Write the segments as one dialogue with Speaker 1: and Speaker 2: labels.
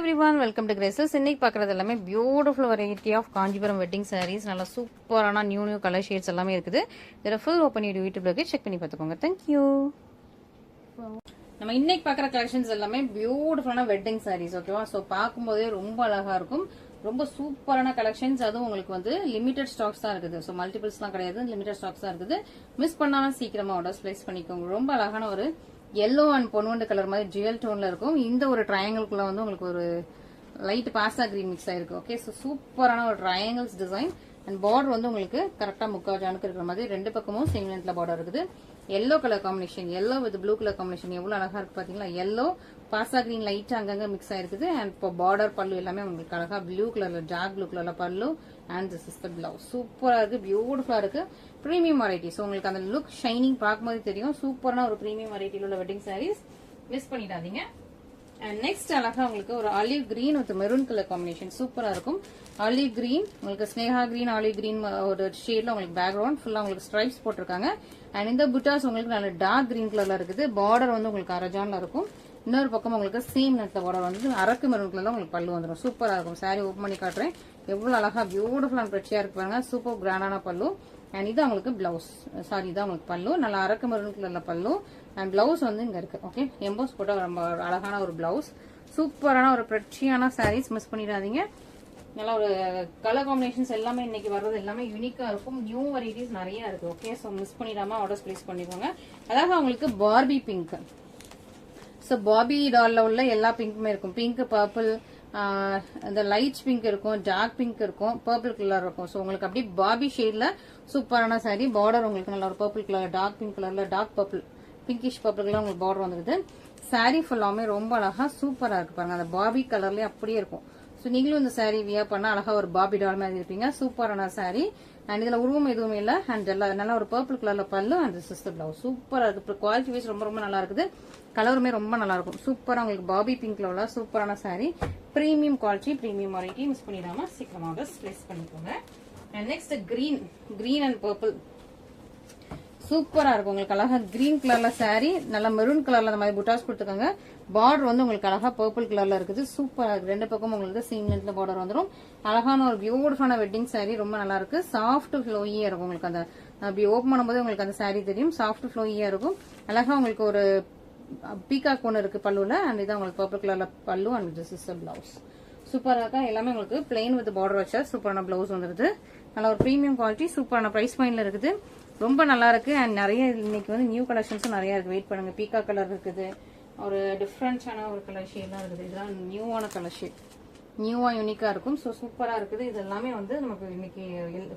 Speaker 1: everyone, welcome to Graces. இன்னைக்கு பார்க்குறது எல்லாமே beautiful variety of Kanchipuram wedding saris. நல்லா சூப்பரான நியூ கலர் ஷேட்ஸ் எல்லாமே இருக்குது. இதில் ஃபுல் ஓப்பன் யூடியூப்ல செக் பண்ணி பார்த்துக்கோங்க. தேங்க்யூ. நம்ம இன்னைக்கு பார்க்குற கலெக்ஷன்ஸ் எல்லாமே பியூட்டிஃபுல்லான வெட்டிங் சாரீஸ். ஓகேவா? ஸோ பார்க்கும்போதே ரொம்ப அழகா இருக்கும். ரொம்ப சூப்பரான கலெக்ஷன்ஸ். அதுவும் உங்களுக்கு வந்து லிமிடெட் ஸ்டாக்ஸ் தான் இருக்குது. ஸோ மல்டிபிள்ஸ்லாம் கிடையாது, லிமிடெட் ஸ்டாக்ஸ் தான் இருக்குது. மிஸ் பண்ணாமல் சீக்கிரமா ஆர்டர்ஸ் பிளேஸ் பண்ணிக்கோங்க. ரொம்ப அழகான ஒரு yellow and பொன்வண்டு கலர் மாதிரி ஜுவல் டோன்ல இருக்கும். இந்த ஒரு ட்ரையாங்கிள்குள்ள வந்து உங்களுக்கு ஒரு லைட் பாஸ்டா கிரீன் மிக்ஸ் ஆயிருக்கு. ஓகே, ஸோ சூப்பரான ஒரு ட்ரையாங்கிள்ஸ் டிசைன் அண்ட் பார்டர் வந்து உங்களுக்கு கரெக்டா முக்காஜானுக்கு இருக்கிற மாதிரி ரெண்டு பக்கமும் சேம் லென்த்ல பார்டர் இருக்குது. yellow colour combination, yellow with blue colour combination எவ்வளவு அழகா இருக்கு பாத்தீங்களா? yellow பாஸ்டா கிரீன் லைட் அங்கங்க மிக்ஸ் ஆயிருக்குது. அண்ட் இப்போ பார்டர் பல்லு எல்லாமே உங்களுக்கு அழகா ப்ளூ கலர்ல டார்க் ப்ளூ கலர்ல பல்லு and this is the blouse. சூப்பரா இருக்கு, பியூட்டிஃபுல்லா இருக்கு. Premium variety. ஸோ உங்களுக்கு அந்த லுக் ஷைனிங் பார்க்கும்போது தெரியும். சூப்பரான ஒரு பிரீமியம் வெரைட்டியில் உள்ள வெட்டிங் சாரீஸ் மிஸ் பண்ணிடாதீங்க. அண்ட் நெக்ஸ்ட் அழகா உங்களுக்கு ஒரு olive green with maroon colour combination சூப்பரா இருக்கும். ஆலிவ் கிரீன் உங்களுக்கு ஸ்னேகா கிரீன் ஆலிவ் கிரீன் ஒரு ஷேட்ல உங்களுக்கு பேக்ரவுண்ட் ஃபுல்லா உங்களுக்கு ஸ்ட்ரைப்ஸ் போட்டிருக்காங்க. அண்ட் இந்த புட்டாஸ் உங்களுக்கு நல்ல டார்க் கிரீன் கலர்ல இருக்குது. பார்டர் வந்து உங்களுக்கு அரஜான்ல இருக்கும். இன்னொரு பக்கம் உங்களுக்கு சேம் நெட்ல பார்டர் வந்து அரக்கு மெரூன் கலர்ல உங்களுக்கு பல்லு வந்துடும். சூப்பரா இருக்கும். சாரி ஓப்பன் பண்ணி காட்டுறேன். எவ்வளவு அழகா பியூட்டிஃபுல் அண்ட் பிரச்சியா இருக்கு பாருங்க. சூப்பர் கிராண்டான பல்லு. அண்ட் இது உங்களுக்கு பிளவுஸ். சாரி, இதான் உங்களுக்கு பல்லு. நல்லா அரக்கு மெரூன் கலர்ல பல்லு. அண்ட் பிளவுஸ் வந்து இங்க இருக்கு. ஓகே, எம்போஸ் போட்ட ரொம்ப அழகான ஒரு பிளவுஸ். சூப்பரான ஒரு பிரச்சியான சாரீஸ் மிஸ் பண்ணிடாதீங்க. நல்லா ஒரு கலர் காம்பினேஷன்ஸ் எல்லாமே இன்னைக்கு வர்றது எல்லாமே யூனிக்கா இருக்கும். நியூ வெரைட்டிஸ் நிறைய இருக்கு. ஓகே, ஸோ மிஸ் பண்ணிடாம ஆர்டர்ஸ் பிளேஸ் பண்ணிக்கோங்க. அதாவது உங்களுக்கு பார்பி பிங்க். ஸோ பார்பி டால்ல உள்ள எல்லா பிங்க்குமே இருக்கும். பிங்க், பர்பிள், இந்த லைட் பிங்க் இருக்கும், டார்க் பிங்க் இருக்கும், பர்பிள் கலர் இருக்கும். ஸோ உங்களுக்கு அப்படியே பார்பி ஷேட்ல சூப்பரான சாரி. பார்டர் உங்களுக்கு நல்ல ஒரு பர்பிள் கலர், டார்க் பிங்க் கலர்ல dark purple, pinkish purple colour உங்களுக்கு பார்டர் வந்துருது. சாரி ஃபுல்லாமே ரொம்ப அழகா சூப்பரா இருக்கு பாருங்க. அந்த பார்பி கலர்லயே அப்படியே இருக்கும். ஸோ நீங்களும் இந்த சாரி வியர் பண்ணா அழகா ஒரு பார்பி டால் மாதிரி இருப்பீங்க. சூப்பரான சாரி. அண்ட் இதுல உருவம் எதுவுமே இல்ல. அண்ட் நல்லா ஒரு பர்பிள் கலர்ல பல்லு and this is the blouse. சூப்பரா இருக்கு. குவாலிட்டி வைஸ் ரொம்ப ரொம்ப நல்லா இருக்குது. கலருமே ரொம்ப நல்லா இருக்கும். சூப்பரா உங்களுக்கு பார்பி பிங்க்ல உள்ள சூப்பரான sari. Premium quality, premium variety. Miss பண்ணிடாம சீக்கிரமா ஆர்டர்ஸ் பிளேஸ் பண்ணிக்கோங்க. And next green and purple சூப்பரா இருக்கும். உங்களுக்கு அழகா கிரீன் கலர்ல சாரி, நல்லா மெரூன் கலர்ல அந்த மாதிரி புட்டாஸ் கொடுத்துருக்காங்க. பார்டர் வந்து உங்களுக்கு அழகா பர்பிள் கலர்ல இருக்குது. சூப்பரா இருக்கு. ரெண்டு பக்கம் உங்களுக்கு சேம் லென்த்ல பார்டர் வந்துடும். அழகான ஒரு பியூட்டிஃபுல்லான வெட்டிங் சாரி. ரொம்ப நல்லா இருக்கு. சாஃப்ட் ஃப்ளோயியா இருக்கும். உங்களுக்கு அந்த அப்படி ஓப்பன் பண்ணும்போது உங்களுக்கு அந்த சாரி தெரியும். சாஃப்ட் ஃப்ளோயியா இருக்கும். அழகா உங்களுக்கு ஒரு பீகாக் ஒன்று இருக்கு பல்லுல. அண்ட் இதான் உங்களுக்கு பர்பிள் கலர்ல பல்லு and this is the blouse. சூப்பரா இருக்கா? எல்லாமே உங்களுக்கு பிளெயின் வித் பார்டர் வச்சா சூப்பரான பிளவுஸ் வந்துருது. நல்ல ஒரு பிரீமியம் குவாலிட்டி, சூப்பரான பிரைஸ் பாயிண்ட்ல இருக்குது. ரொம்ப நல்லா இருக்கு. அண்ட் நிறைய இன்னைக்கு வந்து நியூ கலெக்ஷன்ஸும் நிறைய இருக்கு. வெயிட் பண்ணுங்க. பீகா கலர் இருக்குது. ஒரு டிஃப்ரெண்டான ஒரு கலர் ஷேட்லாம் இருக்குது. இதெல்லாம் நியூவான கலர் ஷேட், நியூவா யூனிக்கா இருக்கும். ஸோ சூப்பரா இருக்குது. இது எல்லாமே வந்து நமக்கு இன்னைக்கு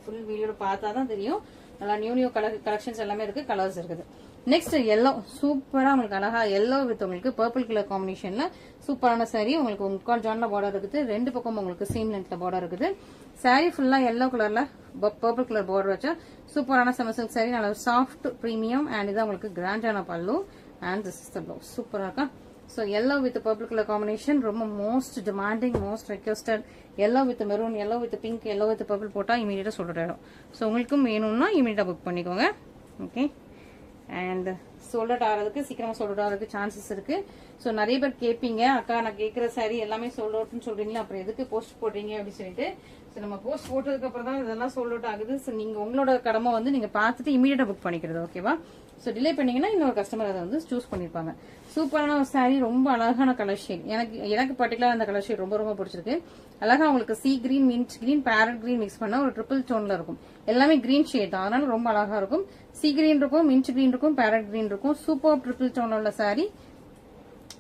Speaker 1: ஃபுல் வீடியோட பார்த்தா தான் தெரியும். நல்லா நியூ கலெக்ஷன்ஸ் எல்லாமே இருக்கு. கலர்ஸ் இருக்குது. Next yellow. சூப்பரா உங்களுக்கு அழகா yellow வித் உங்களுக்கு பர்பிள் கலர் காம்பினேஷன்ல சூப்பரான சாரி. உங்களுக்கு முக்கால் ஜான்ல பார்டர் இருக்குது. ரெண்டு பக்கம் உங்களுக்கு சேம் லென்த்ல பார்டர் இருக்குது. சாரி ஃபுல்லா yellow கலர்ல பர்பிள் கலர் பார்டர் வச்சா சூப்பரான செமசில்க் சாரி. நல்ல சாஃப்ட் பிரீமியம். அண்ட் இதான் உங்களுக்கு கிராண்டான பல்லு and this is the blouse. சூப்பரா இருக்கா? So yellow with purple colour combination ரொம்ப most demanding, most requested. yellow with maroon, yellow with pink, yellow with purple போட்டா இமீடியட்டா சொல்லிட்டு ஆயிடும். ஸோ உங்களுக்கும் வேணும்னா இமீடியட்டா புக் பண்ணிக்கோங்க. ஓகே, அண்ட் சோல்ட் ஆகிறதுக்கு சீக்கிரமா சோல்ட் ஆகிறதுக்கு சான்சஸ் இருக்கு. ஸோ நிறைய பேர் கேட்பீங்க, அக்கா நான் கேட்கிற சாரி எல்லாமே சோல்ட் அவுட்னு சொல்றீங்களா, அப்புறம் எதுக்கு போஸ்ட் போடுறீங்க அப்படின்னு சொல்லிட்டு. ஸோ நம்ம போஸ்ட் போட்டதுக்கு அப்புறம் தான் இதெல்லாம் சோல்ட் அவுட் ஆகுது. ஸோ நீங்க உங்களோட கடமை வந்து நீங்க பார்த்துட்டு இமீடியட்டா புக் பண்ணிக்கிறது. ஓகேவா? ஸோ டிலே பண்ணீங்கன்னா இன்னொரு கஸ்டமர் அதை வந்து சூஸ் பண்ணிருப்பாங்க. சூப்பரான ஒரு சாரி. ரொம்ப அழகான கலர் ஷேட். எனக்கு பர்டிகுலர் அந்த கலர் ஷேட் ரொம்ப ரொம்ப பிடிச்சிருக்கு. அழகா உங்களுக்கு sea green, mint green, parrot green mix பண்ண ஒரு ட்ரிபிள் டோன்ல இருக்கும். எல்லாமே கிரீன் ஷேட் தான், அதனால ரொம்ப அழகா இருக்கும். சி கிரீன் இருக்கும், மின்ட் கிரீன் இருக்கும், பேரட் கிரீன் இருக்கும். சூப்பர் ட்ரிபிள் டோன்ல உள்ள சாரி.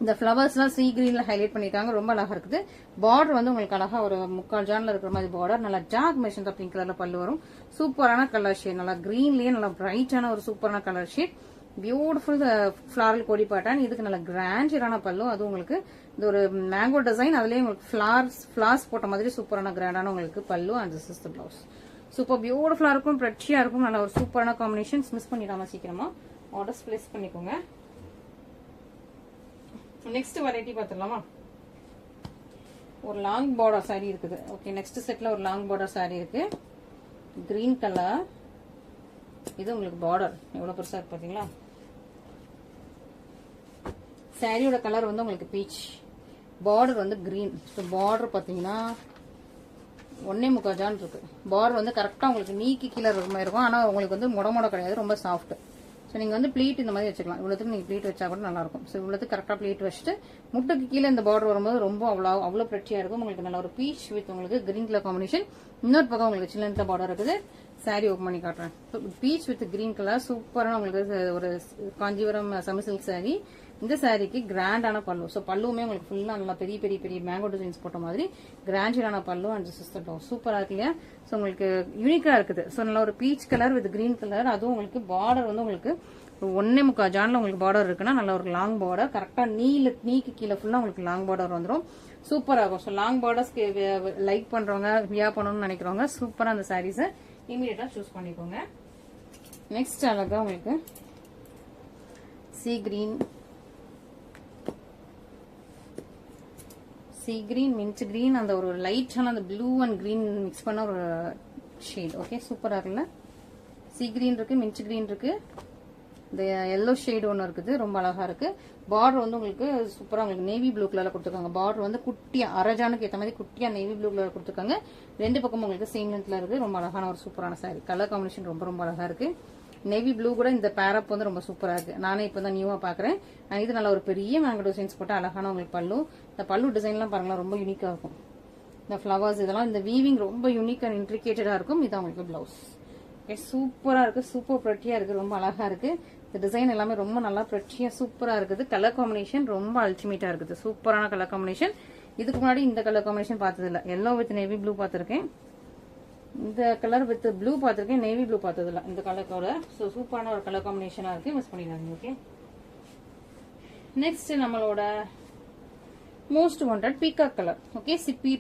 Speaker 1: இந்த பிளவர்ஸ் எல்லாம் சி கிரீன்ல ஹைலைட் பண்ணிருக்காங்க. ரொம்ப அழகா இருக்குது. பார்டர் வந்து உங்களுக்கு அழகா ஒரு முக்கால் ஜான்ல இருக்கிற மாதிரி பார்டர். நல்லா டார்க் மெஷன் பிங்க் கலர்ல பல்லு வரும். சூப்பரான கலர் ஷேட். நல்லா கிரீன்லயே நல்லா பிரைட்டான ஒரு சூப்பரான கலர் ஷேட். பியூட்டிஃபுல் ஃபிளாரல் கோடி பேட்டர்ன். இதுக்கு நல்ல கிராண்டான பல்லு. அது உங்களுக்கு இது ஒரு மேங்கோ டிசைன். அதுலயே உங்களுக்கு ஃபிளார்ஸ் போட்ட மாதிரி சூப்பரான கிராண்டான உங்களுக்கு பல்லு and this is the blouse. Super பியூட்டிஃபுல்லா இருக்கும், பிரச்சியா இருக்கும். நல்ல ஒரு சூப்பரான காம்பினேஷன்ஸ். மிஸ் பண்ணிடாம சீக்கிரமா ஆர்டர்ஸ் பிளேஸ் பண்ணிக்கோங்க. நெக்ஸ்ட் வெரைட்டி பாத்துடலாமா? ஒரு லாங் பார்டர் சாரி இருக்குது. ஓகே, நெக்ஸ்ட் செட்ல ஒரு லாங் பார்டர் சாரி இருக்கு. Green colour. இது உங்களுக்கு பார்டர் எவ்வளவு பெருசா இருக்கு பாத்தீங்களா? சாரியோட கலர் வந்து உங்களுக்கு பீச். பார்டர் வந்து கிரீன். ஸோ பார்டர் பார்த்தீங்கன்னா 1.25 ஜான் இருக்கு. பார்டர் வந்து கரெக்டாக உங்களுக்கு நீக்கி கீழே இருக்கிற மாதிரி இருக்கும். ஆனால் உங்களுக்கு வந்து முட கிடையாது, ரொம்ப சாஃப்ட். ஸோ நீங்கள் வந்து ப்ளீட் இந்த மாதிரி வச்சுக்கலாம். இவ்வளோத்துக்கு நீங்கள் ப்ளீட் வச்சா கூட நல்லாயிருக்கும். ஸோ இவ்வளோத்துக்கு கரெக்டாக ப்ளீட் வச்சுட்டு முட்டுக்கு கீழே இந்த பார்டர் வரும்போது ரொம்ப அவ்வளோ ப்ரெட்டியாக இருக்கும். உங்களுக்கு நல்ல ஒரு பீச் வித் உங்களுக்கு கிரீன் கலர் காம்பினேஷன். இன்னொரு பக்கம் உங்களுக்கு சின்ன பார்டர் இருக்குது. சாரி ஓப்பன் பண்ணி காட்டுறேன். பீச் வித் கிரீன் கலர் சூப்பரான உங்களுக்கு ஒரு காஞ்சிபுரம் செமி சில்க் சாரி. இந்த சாரிக்கு கிராண்டான பல்லு. ஸோ பல்லுமே உங்களுக்கு ஃபுல்லாக நல்லா பெரிய பெரிய பெரிய மேங்கோ டிசைன்ஸ் போட்ட மாதிரி கிராண்டான பல்லு அண்ட் சிஸ்டர் ப்ளவுஸ் சூப்பராக இருக்கு இல்லையா? ஸோ உங்களுக்கு யூனிக்கா இருக்குது. ஸோ நல்ல ஒரு peach colour with green colour. அதுவும் உங்களுக்கு பார்டர் வந்து உங்களுக்கு 1.25 ஜான்ல உங்களுக்கு பார்டர் இருக்குன்னா நல்ல ஒரு லாங் பார்டர். கரெக்டா நீக்கு கீழே ஃபுல்லா உங்களுக்கு லாங் பார்டர் வந்துடும். சூப்பரா இருக்கும். ஸோ லாங் பார்டர்ஸ்க்கு லைக் பண்றவங்க வியா பண்ணணும்னு நினைக்கிறவங்க சூப்பரா அந்த சாரீஸை இமீடியட்டா சூஸ் பண்ணிக்கோங்க. நெக்ஸ்ட் அழகா உங்களுக்கு சி கிரீன் மின்ட் கிரீன் அந்த ஒரு லைட்டான அந்த ப்ளூ அண்ட் கிரீன் மிக்ஸ் பண்ண ஒரு ஷேட். ஓகே சூப்பரா இருக்குல்ல? சி கிரீன் இருக்கு, மின்ட் கிரீன் இருக்கு, இந்த எல்லோ ஷேடு ஒன்று இருக்குது, ரொம்ப அழகா இருக்கு. பார்டர் வந்து உங்களுக்கு சூப்பரா உங்களுக்கு நேவி ப்ளூ கலர்ல கொடுத்துருக்காங்க. பார்டர் வந்து குட்டியா அரஜானுக்கு ஏற்ற மாதிரி குட்டியா நேவி ப்ளூ கலர் கொடுத்துருக்காங்க. ரெண்டு பக்கமும் உங்களுக்கு சேம் லென்த்ல இருக்கு. ரொம்ப அழகான ஒரு சூப்பரான சாரி. கலர் காம்பினேஷன் ரொம்ப ரொம்ப அழகா இருக்கு. நேவி ப்ளூ கூட இந்த பேரப் வந்து ரொம்ப சூப்பரா இருக்கு. நானே இப்பதான் நியூவா பாக்குறேன். இது நல்ல ஒரு பெரிய மேங்கோ டிசைன்ஸ் போட்டு அழகான உங்களுக்கு பல்லு. இந்த பல்லு டிசைன்லாம் பாருங்களா ரொம்ப யூனிக்கா இருக்கும். இந்த ஃபிளவர்ஸ் இதெல்லாம் இந்த வீவிங் ரொம்ப யூனிக் அண்ட் இன்ட்ரிகேட்டடா இருக்கும். இதான் உங்களுக்கு பிளவுஸ். சூப்பரா இருக்கு, சூப்பர் ப்ரெட்டியா இருக்கு, ரொம்ப அழகா இருக்கு. இந்த டிசைன் எல்லாமே ரொம்ப நல்லா ப்ரெட்டியா சூப்பரா இருக்குது. கலர் காம்பினேஷன் ரொம்ப அல்டிமேட்டா இருக்குது. சூப்பரான கலர் காம்பினேஷன். இதுக்கு முன்னாடி இந்த கலர் காம்பினேஷன் பார்த்தது இல்ல. எல்லோ வித் நேவி ப்ளூ பார்த்திருக்கேன். இந்த கலர் வித் ப்ளூ பார்த்திருக்கேன், நேவி ப்ளூ பார்த்தது இல்ல இந்த கலரோட. ஸோ சூப்பரான ஒரு கலர் காம்பினேஷனா இருக்கு, மிஸ் பண்ணிடாதீங்க. ஓகே, நெக்ஸ்ட் நம்மளோட most wanted peacock colour. Okay,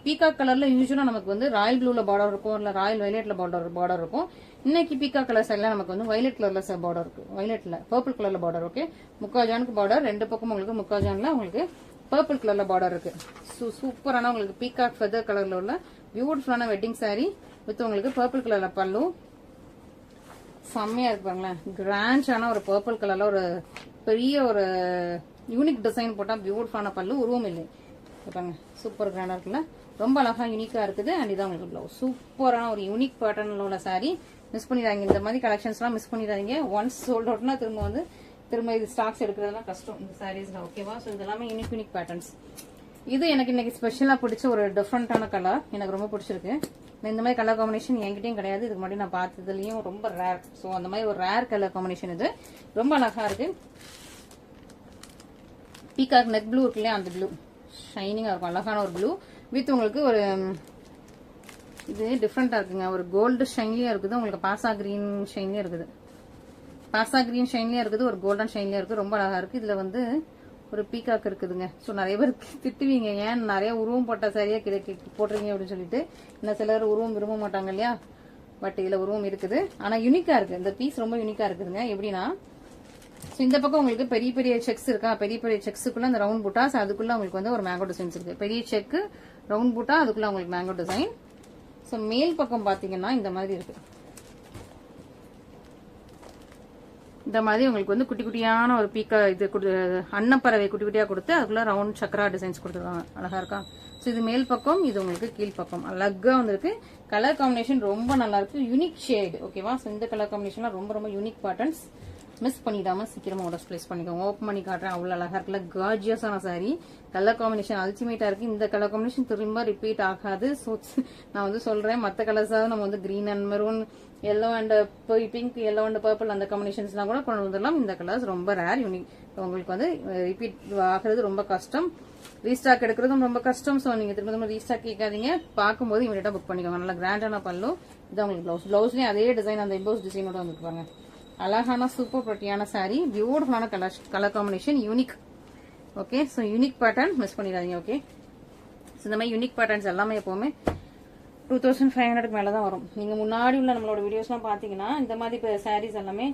Speaker 1: peacock கலர்ல யூஸ்வலா நமக்கு வந்து ராயல் ப்ளூல பார்டர் இருக்கும், இல்ல ராயல் வயலட்ல பார்டர் இருக்கும். இன்னைக்கு பீகாக் கலர் சைட்ல நமக்கு வந்து வயலட் கலர்ல பார்டர் இருக்கு. வயலட்ல பர்பிள் கலர்ல பார்டர். ஓகே, 3/4 ஜானுக்கு பார்டர், ரெண்டு பக்கம் உங்களுக்கு 3/4 ஜான்ல உங்களுக்கு பர்பிள் கலர்ல பார்டர் இருக்கு. சூப்பரான உங்களுக்கு பீகாக் ஃபெதர் கலர்ல உள்ள பியூட்டிஃபுல்லான வெட்டிங் சாரி வித் உங்களுக்கு பர்பிள் கலர்ல பல்லு. செம்மையா இருக்கு பாருங்களேன். கிராண்டான ஒரு பர்பிள் கலர்ல ஒரு பெரிய ஒரு யூனிக் டிசைன் போட்டா பியூட்டிஃபுல்லான பல்லு, உருவம் இல்லை பாருங்க. சூப்பர் கிராண்டா இருக்குல்ல, ரொம்ப அழகா யூனிக்கா இருக்குது. அண்ட் இதான் உங்களுக்கு பிளவுஸ். சூப்பரான ஒரு யூனிக் பேட்டர்ன்ல உள்ள சாரி. மிஸ் பண்ணிடாதீங்க. இந்த மாதிரி கலெக்ஷன்ஸ் எல்லாம் மிஸ் பண்ணிடாதீங்க. ஒன்ஸ் சோல்ட் அவுட்னா திரும்ப இது ஸ்டாக்ஸ் எடுக்கிறதுலாம் கஷ்டம் இந்த சாரீஸ்ல. ஓகேவா? ஸோ இது எல்லாமே யூனிக் பேட்டர்ன்ஸ். இது எனக்கு இன்னைக்கு ஸ்பெஷலா பிடிச்ச ஒரு டிஃப்ரெண்டான கலர், எனக்கு ரொம்ப பிடிச்சிருக்கு. இந்த மாதிரி கலர் காம்பினேஷன் என்கிட்டயும் கிடையாது. இதுக்கு முன்னாடி நான் பார்த்ததுலயும் ரொம்ப ரேர். ஸோ அந்த மாதிரி ஒரு ரேர் கலர் காம்பினேஷன் இது, ரொம்ப அழகா இருக்கு. பீகாக் நெக் ப்ளூ இருக்கு இல்லையா, அந்த ப்ளூ ஷைனிங்கா இருக்கும், அழகான ஒரு ப்ளூ வித் உங்களுக்கு ஒரு இது டிஃப்ரெண்டா இருக்குங்க. ஒரு கோல்டு ஷைன்லயும் இருக்குது, உங்களுக்கு பாசா கிரீன் ஷைன்லயும் இருக்குது. பாசா கிரீன் ஷைன்லயும் இருக்குது, ஒரு கோல்டன் ஷைன்லயும் இருக்கு. ரொம்ப அழகா இருக்கு. இதுல வந்து ஒரு பீகாக் இருக்குதுங்க. ஸோ நிறைய பேர் திட்டுவீங்க, ஏன் நிறைய உருவம் போட்ட சரியா போடுறீங்க அப்படின்னு சொல்லிட்டு. இன்னும் சிலர் உருவம் விரும்ப மாட்டாங்க இல்லையா, பட் இதுல உருவம் இருக்குது. ஆனா யூனிக்கா இருக்கு. இந்த பீஸ் ரொம்ப யூனிக்கா இருக்குதுங்க. எப்படின்னா இந்த பக்கம் உங்களுக்கு பெரிய பெரிய செக்ஸ் இருக்கா, பெரிய பெரிய செக்ஸுக்குள்ள அந்த ரவுண்ட் பூட்டாஸ், அதுக்குள்ள உங்களுக்கு வந்து ஒரு மேங்கோ டிசைன்ஸ் இருக்கு. பெரிய செக் ரவுண்ட் பூட்டா, அதுக்குள்ள உங்களுக்கு மேங்கோ டிசைன். ஸோ மேல் பக்கம் பாத்தீங்கன்னா இந்த மாதிரி இருக்கு. இந்த மாதிரி உங்களுக்கு வந்து குட்டி குட்டியான ஒரு பீக்கா இது அன்னப்பறவை குட்டி குட்டியா கொடுத்து அதுக்குள்ள ரவுண்ட் சக்கரா டிசைன்ஸ் கொடுத்துருக்காங்க. அழகா இருக்கா? ஸோ இது மேல் பக்கம், இது உங்களுக்கு கீழ் பக்கம். அழகா வந்துருக்கு. கலர் காம்பினேஷன் ரொம்ப நல்லா இருக்கு. Unique shade. ஓகேவா? ஸோ இந்த கலர் காம்பினேஷன்லாம் ரொம்ப ரொம்ப யூனிக் பேட்டர்ன்ஸ். மிஸ் பண்ணிடாம சீக்கிரமா ஆர்டர் பிளேஸ் பண்ணிக்கோங்க. ஓப்பன் பண்ணி காட்டுறேன். அவ்வளவு அழகா இருக்குல்ல, கார்ஜியஸான சாரி. கலர் காம்பினேஷன் அல்டிமேட்டா இருக்கு. இந்த கலர் காம்பினேஷன் திரும்ப ரிப்பீட் ஆகாது. ஸோ நான் வந்து சொல்றேன், மற்ற கலர்ஸாவது நம்ம வந்து green and maroon, yellow and pink, yellow and purple அந்த காம்பினேஷன்ஸ்லாம் கூட கொண்டு வந்துடலாம். இந்த கலர்ஸ் ரொம்ப ரேர், யூனிக். உங்களுக்கு வந்து ரிப்பீட் ஆகிறது ரொம்ப கஷ்டம், ரீஸ்டாக் எடுக்கிறதும் ரொம்ப கஷ்டம். ஸோ நீங்க திரும்ப ரீஸ்டாக் கேட்காதீங்க, பார்க்கும்போது இமீடியட்டா புக் பண்ணிக்கோங்க. நல்லா கிராண்டான பல்லு. இதான் உங்களுக்கு பிளவுஸ். பிளவுஸ்லயும் அதே டிசைன், அந்த எம்போஸ் டிசைனோட வந்துருப்பாங்க. அழகான சூப்பர் ப்ரெட்டியான சாரி, பியூட்டிஃபுல்லான colour combination, unique. Okay, so unique pattern miss பண்ணிடாதீங்க. ஓகே, ஸோ இந்த மாதிரி யூனிக் பேட்டர்ன்ஸ் எல்லாமே எப்பவுமே 2500 மேல தான் வரும். நீங்க முன்னாடி உள்ள நம்மளோட வீடியோஸ்லாம் பாத்தீங்கன்னா இந்த மாதிரி இப்போ சாரீஸ் எல்லாமே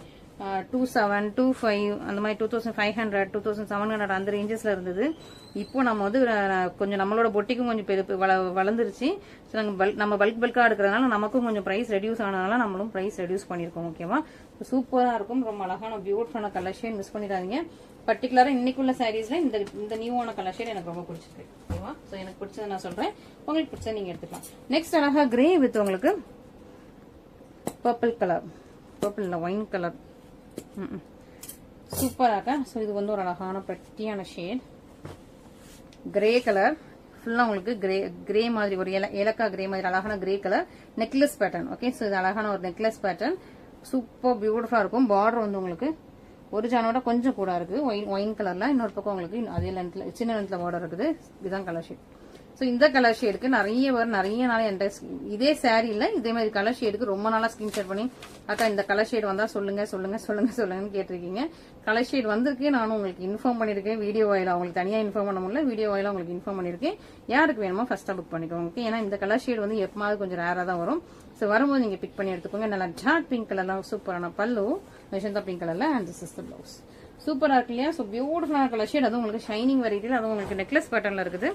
Speaker 1: 2700, 2500 அந்த மாதிரி 2500, 2700 அந்த ரேஞ்சஸ்ல இருந்தது. இப்போ நம்ம வந்து கொஞ்சம் நம்மளோட பொட்டிக்கும் கொஞ்சம் வளர்ந்துருச்சு. நம்ம பல்கா எடுக்கிறதுனால நமக்கும் கொஞ்சம் பிரைஸ் ரெடியூஸ் ஆனதுனால நம்மளும் பிரைஸ் ரெடியூஸ் பண்ணிருக்கோம். ஓகேவா? சூப்பரா இருக்கும். ரொம்ப அழகான பியூட்டிஃபுல்லான கலெக்ஷன், மிஸ் பண்ணிடாதீங்க. பர்டிகுலரா இன்னைக்குள்ள சாரீஸ்ல இந்த நியூவான கலர் ஷேட் எனக்கு ரொம்ப பிடிச்சிருக்கு. ஓகேவா? சோ எனக்கு பிடிச்சதை நான் சொல்றேன், உங்களுக்கு பிடிச்சதை நீங்க எடுத்துக்கலாம். நெக்ஸ்ட் அழகா கிரே வித் உங்களுக்கு பர்பிள் கலர், பர்பிள் இல்ல ஒயின் கலர், சூப்பராக. சோ இது வந்து ஒரு அழகான பெட்டியான ஷேட் கிரே கலர், ஃபுல்லா உங்களுக்கு கிரே மாதிரி ஒரு ஏலக்கா கிரே மாதிரி அழகான grey colour necklace pattern. Okay, so இது அழகான ஒரு நெக்லஸ் பேட்டர்ன், சூப்பர் பியூட்டிஃபுல்லா இருக்கும். பார்டர் வந்து உங்களுக்கு ஒரு ஜானோட கொஞ்சம் கூட இருக்கு ஒயின் கலர்ல, இன்னொரு பக்கம் உங்களுக்கு அதே லென்த்ல சின்ன லென்த்ல பார்டர் இருக்குது. இதுதான் கலர் ஷேட். சோ இந்த கலர் ஷேடுக்கு நிறைய நாள் என்கிட்ட இதே சாரீல இதே மாதிரி கலர் ஷேடுக்கு ரொம்ப நாளா ஸ்கிரீன்ஷாட் பண்ணி அக்கா இந்த கலர் ஷேட் வந்தா சொல்லுங்கன்னு கேட்டிருக்கீங்க. கலர் ஷேட் வந்திருக்கு, நானும் உங்களுக்கு இன்ஃபார்ம் பண்ணிருக்கேன். வீடியோ வாயில உங்களுக்கு தனியா இன்ஃபார்ம் பண்ண முடியல, வீடியோ வாயில உங்களுக்கு இன்ஃபார்ம் பண்ணிருக்கேன். யாருக்கு வேணுமோ ஃபர்ஸ்டா புக் பண்ணிக்கோங்க. ஓகே, ஏன்னா இந்த கலர் ஷேட் வந்து எப்பமாவது கொஞ்சம் ரேரா தான் வரும். சோ வரும்போது நீங்க பிக் பண்ணி எடுத்துக்கோங்க. நல்லா டார்க் பிங்க் கலர்ல சூப்பரான பல்லு, மெஜந்தா பிங்க் கலர்ல, and this is the blouse. சூப்பரா இருக்கு இல்லையா? சோ பியூட்டிஃபுல்லான கலர் ஷேட், அதுவும் உங்களுக்கு ஷைனிங் வெரைட்டில, அதுவும் உங்களுக்கு நெக்லஸ் பேட்டர்ன்ல இருக்குது.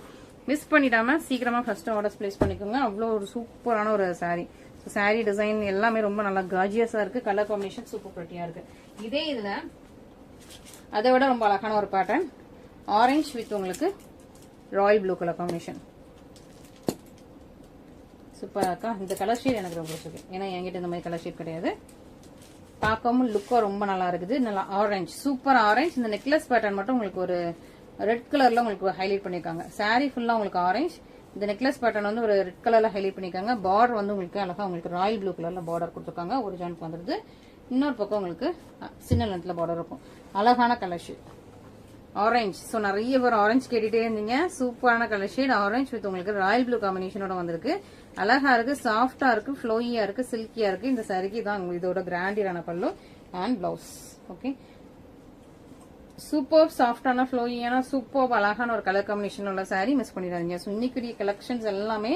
Speaker 1: மிஸ் பண்ணிடாம சீக்கிரமா ஃபர்ஸ்ட் ஆர்டர்ஸ் பிளேஸ் பண்ணிக்கோங்க. அவ்வளோ ஒரு சூப்பரான ஒரு சாரீ. சாரீ டிசைன் எல்லாமே ரொம்ப நல்லா கார்ஜியஸா இருக்கு. கலர் காம்பினேஷன் சூப்பர் பிரிட்டியா இருக்கு. இதே இதுல அதை விட ரொம்ப அழகான ஒரு பேட்டர்ன் ஆரஞ்சு வித் உங்களுக்கு ராயல் ப்ளூ கலர் காம்பினேஷன். சூப்பரா இருக்கா? இந்த கலர் ஷேட் எனக்கு ரொம்ப பிடிச்சிருக்கு. ஏன்னா என்கிட்ட இந்த மாதிரி கலர் ஷேட் கிடையாது. பார்க்கவும் லுக்கும் ரொம்ப நல்லா இருக்குது. நல்லா ஆரஞ்சு, சூப்பர் ஆரஞ்சு. இந்த நெக்லஸ் பேட்டர்ன் மட்டும் உங்களுக்கு ஒரு ரெட் கலர்ல உங்களுக்கு ஹைலைட் பண்ணிருக்காங்க. சாரீ ஃபுல்லா உங்களுக்கு ஆரஞ்சு, இந்த நெக்லஸ் பேட்டர்ன் வந்து ஒரு ரெட் கலர்ல ஹைலைட் பண்ணிருக்காங்க. பார்டர் வந்து உங்களுக்கு அழகா உங்களுக்கு ராயல் ப்ளூ கலர்ல பார்டர் கொடுத்துருக்காங்க. ஒரு ஜானுக்கு வந்துருது. இன்னொரு பக்கம் உங்களுக்கு சின்ன லென்த்ல பார்டர் இருக்கும். அழகான கலர் ஷேட் ஆரஞ்சு. சோ நிறைய பேர் ஆரஞ்சு கேட்டுட்டே இருந்தீங்க. சூப்பரான கலர் ஷேட் ஆரஞ்சு வித் உங்களுக்கு ராயல் ப்ளூ காம்பினேஷனோட வந்திருக்கு. அழகா இருக்கு, சாஃப்டா இருக்கு, ஃப்ளோயியா இருக்கு, சில்கியா இருக்கு. இந்த சாரிக்கு தான் இதோட கிராண்டியரான பல்லு அண்ட் பிளவுஸ். ஓகே, சூப்பர் சாஃப்டான ஃப்ளோயியான சூப்பர் அழகான ஒரு கலர் காம்பினேஷன் உள்ள சாரி. மிஸ் பண்ணிடாதீங்க. ஸோ இன்னைக்குரிய கலெக்ஷன்ஸ் எல்லாமே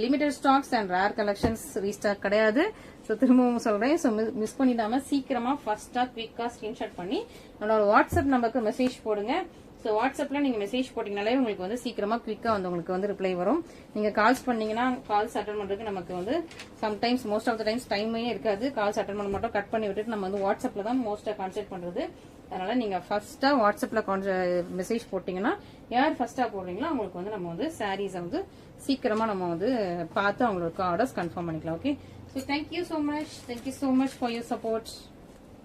Speaker 1: limited stocks and rare collections, restock கிடையாது. ஸோ திரும்பவும் சொல்றேன், ஸோ மிஸ் பண்ணிடாம சீக்கிரமா ஃபர்ஸ்டா குவிக்கா ஸ்கிரீன்ஷாட் பண்ணி என்னோட வாட்ஸ்அப் நம்பருக்கு மெசேஜ் போடுங்க. ஸோ வாட்ஸ்அப்ல நீங்க மெசேஜ் போட்டீங்கனாலே உங்களுக்கு வந்து சீக்கிரமா குவிக்கா வந்து உங்களுக்கு வந்து ரிப்ளை வரும். நீங்க கால்ஸ் பண்ணீங்கன்னா கால்ஸ் அட்டன் பண்றதுக்கு நமக்கு வந்து sometimes most of the times டைமே இருக்காது. கால்ஸ் அட்டன் பண்ண மட்டும் கட் பண்ணி விட்டுட்டு நம்ம வந்து வாட்ஸ்அப்ல தான் மோஸ்டா கான்செக்ட் பண்றது. அதனால நீங்க ஃபர்ஸ்டா வாட்ஸ்அப்ல மெசேஜ் போட்டீங்கன்னா யார் ஃபர்ஸ்டா போடுறீங்களோ அவங்களுக்கு வந்து நம்ம வந்து சாரீஸை வந்து சீக்கிரமா நம்ம வந்து பார்த்து அவங்களுக்கு ஆர்டர்ஸ் கன்ஃபார்ம் பண்ணிக்கலாம். Okay, so thank you so much for your support.